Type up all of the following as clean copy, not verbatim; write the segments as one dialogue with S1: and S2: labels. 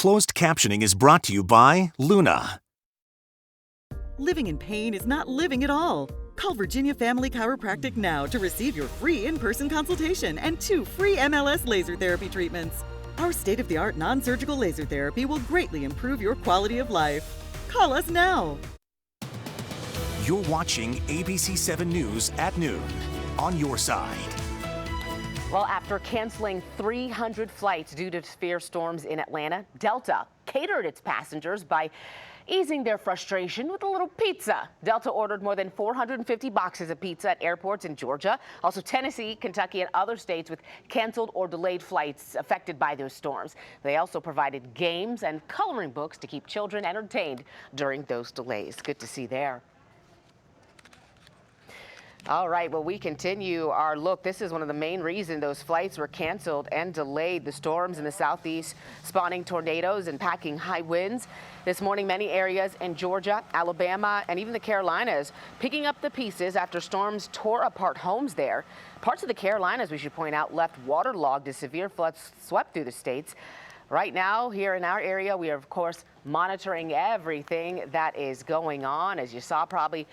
S1: Closed captioning is brought to you by Luna.
S2: Living in pain is not living at all. Call Virginia Family Chiropractic now to receive your free in-person consultation and 2 free MLS laser therapy treatments. Our state-of-the-art non-surgical laser therapy will greatly improve your quality of life. Call us now.
S1: You're watching ABC 7 News at noon. On your side.
S3: Well, after canceling 300 flights due to severe storms in Atlanta, Delta catered its passengers by easing their frustration with a little pizza. Delta ordered more than 450 boxes of pizza at airports in Georgia, also Tennessee, Kentucky, and other states with canceled or delayed flights affected by those storms. They also provided games and coloring books to keep children entertained during those delays. Good to see there. All right, well, we continue our look. This is one of the main reasons those flights were canceled and delayed. The storms in the southeast spawning tornadoes and packing high winds. This morning, many areas in Georgia, Alabama, and even the Carolinas picking up the pieces after storms tore apart homes there. Parts of the Carolinas, we should point out, left waterlogged as severe floods swept through the states. Right now, here in our area, we are, of course, monitoring everything that is going on. As you saw probably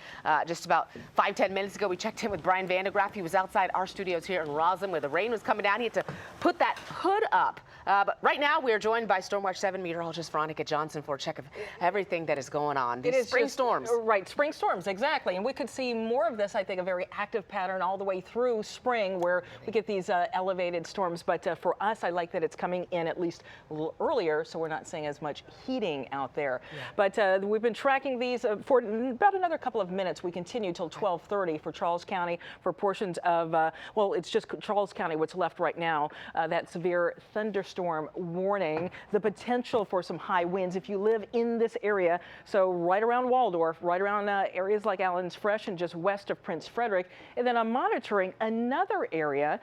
S3: just about 5-10 minutes ago, we checked in with Brian Vandegraff. He was outside our studios here in Roslyn where the rain was coming down. He had to put that hood up. But right now, we are joined by Stormwatch 7 meteorologist Veronica Johnson for a check of everything that is going on. These spring storms.
S4: Right, spring storms, exactly. And we could see more of this, I think, a very active pattern all the way through spring where we get these elevated storms. But for us, I like that it's coming in at least a little earlier, so we're not seeing as much heating out there. Yeah. But we've been tracking these for about another couple of minutes. We continue till 12:30 for Charles County for portions of, well, it's just Charles County what's left right now. That severe thunderstorm warning, the potential for some high winds if you live in this area. So right around Waldorf, right around areas like Allen's Fresh and just west of Prince Frederick. And then I'm monitoring another area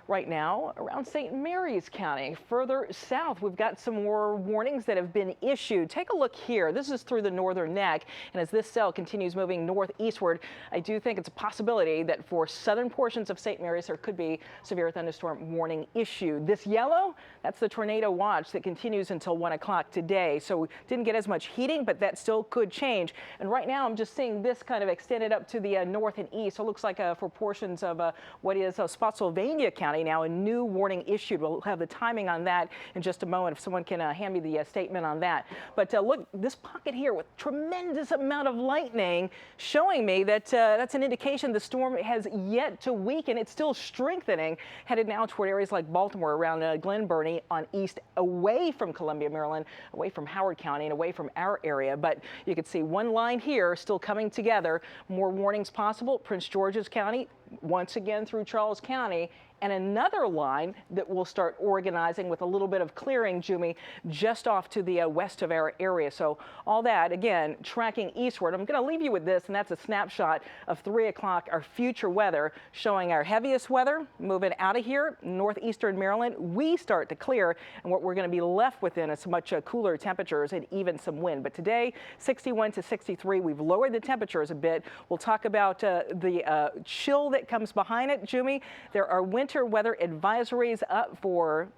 S4: right now around St. Mary's County. Further south, we've got some more warnings that have been issued. Take a look here. This is through the northern neck. And as this cell continues moving northeastward, I do think it's a possibility that for southern portions of St. Mary's, there could be severe thunderstorm warning issued. This yellow, that's the tornado watch that continues until 1 o'clock today. So we didn't get as much heating, but that still could change. And right now, I'm just seeing this kind of extended up to the north and east. So it looks like for portions of what is Spotsylvania County now, a new warning issued. We'll have the timing on that in just a moment if someone can hand me the statement on that. But look, this pocket here with tremendous amount of lightning showing me that that's an indication the storm has yet to weaken. It's still strengthening, headed now toward areas like Baltimore, around Glen Burnie on east, away from Columbia, Maryland, away from Howard County, and away from our area. But you can see one line here still coming together. More warnings possible. Prince George's County, once again through Charles County, and another line that will start organizing with a little bit of clearing, Jumi, just off to the west of our area. So all that, again, tracking eastward. I'm going to leave you with this, and that's a snapshot of 3 o'clock, our future weather, showing our heaviest weather moving out of here, northeastern Maryland. We start to clear, and what we're going to be left within is much cooler temperatures and even some wind. But today, 61 to 63, we've lowered the temperatures a bit. We'll talk about the chill that comes behind it, Jumi. There are winter weather advisories up for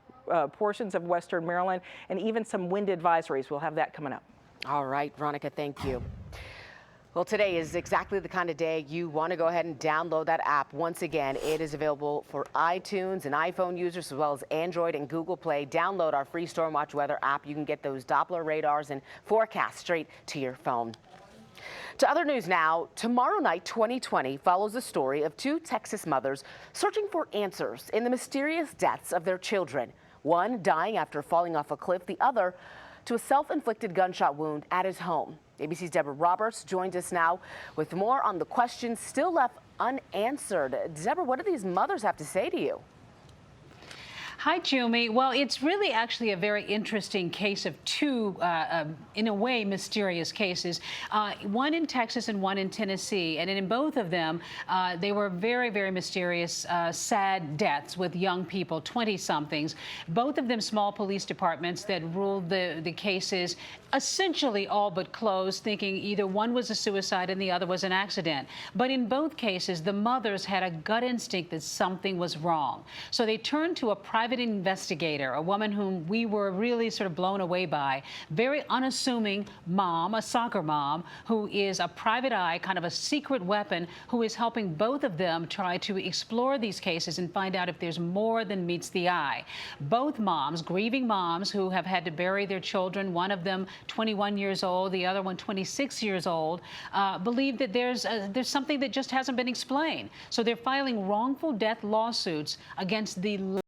S4: portions of western Maryland and even some wind advisories. We'll have that coming up.
S3: All right, Veronica, thank you. Well, today is exactly the kind of day you want to go ahead and download that app. Once again, it is available for iTunes and iPhone users as well as Android and Google Play. Download our free Stormwatch weather app. You can get those Doppler radars and forecasts straight to your phone. To other news now, tomorrow night 2020 follows the story of 2 Texas mothers searching for answers in the mysterious deaths of their children. One dying after falling off a cliff, the other to a self-inflicted gunshot wound at his home. ABC's Deborah Roberts joins us now with more on the questions still left unanswered. Deborah, what do these mothers have to say to you?
S5: Hi, Jumi. Well, it's really actually a very interesting case of 2, in a way, mysterious cases. One in Texas and one in Tennessee. And in both of them, they were very, very mysterious, sad deaths with young people, 20-somethings. Both of them small police departments that ruled the cases essentially all but closed, thinking either one was a suicide and the other was an accident. But in both cases, the mothers had a gut instinct that something was wrong. So they turned to a private private investigator, a woman whom we were really sort of blown away by. Very unassuming mom, a soccer mom, who is a private eye, kind of a secret weapon, who is helping both of them try to explore these cases and find out if there's more than meets the eye. Both moms, grieving moms who have had to bury their children, one of them 21 years old, the other one 26 years old, believe that there's something that just hasn't been explained. So they're filing wrongful death lawsuits against the